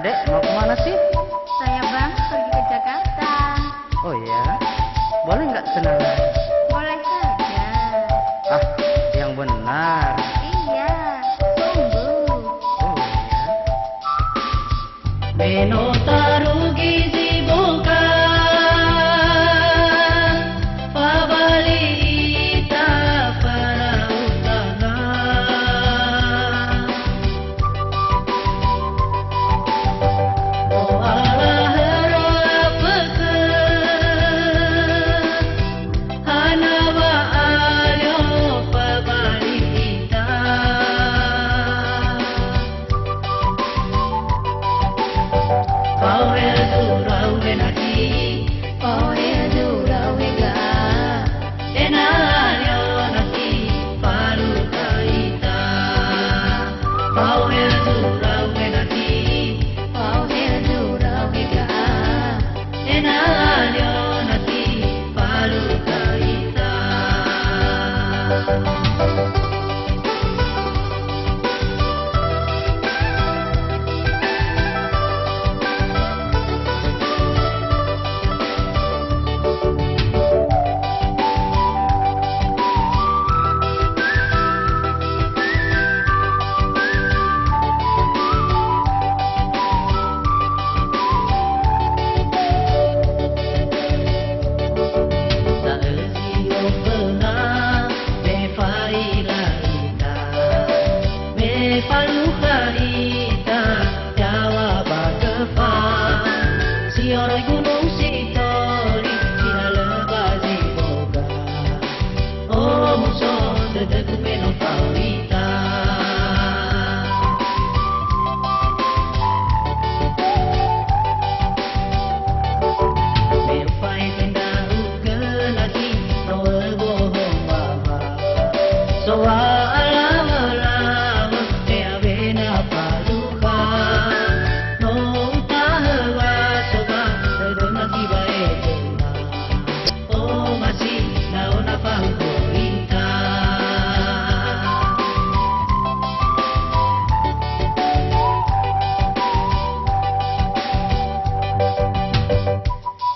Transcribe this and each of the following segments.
Adek mau kemana sih? Saya Bang pergi ke Jakarta. Oh ya, boleh nggak kenalan? Boleh saja. Ah, yang benar. Iya, tunggu. Oh ya. Menotaru gizi boga pabalita para utana o Allah rapaka hanawa ayo pabalita Pawe durau enaki, pawe durau ega, enalio naki palu kaita. Pawe durau enaki, pawe durau ega, enalio naki palu kaita.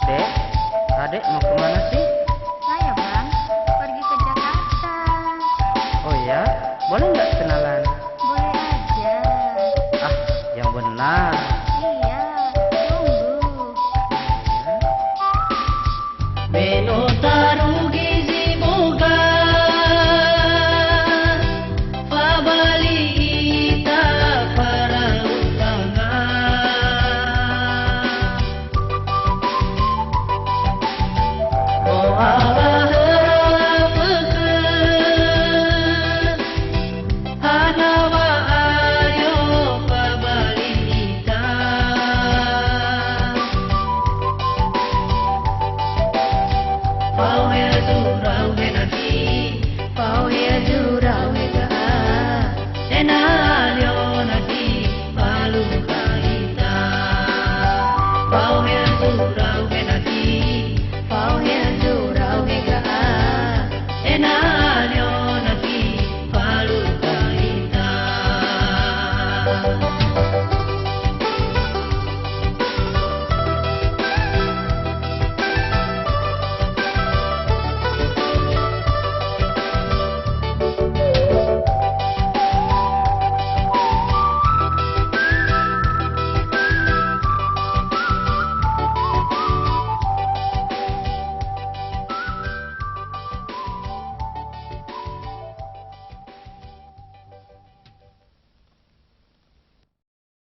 Dek, adek mau kemana sih? Saya Bang pergi ke Jakarta. Oh ya, boleh nggak kenalan? Boleh aja. Ah, yang benar. Iya, tunggu. Menotaru gizi boga pabalita para utana o Allah rapaka hanawa ayo pabalita Pawe durau enaki, pawe durau ega, enaki.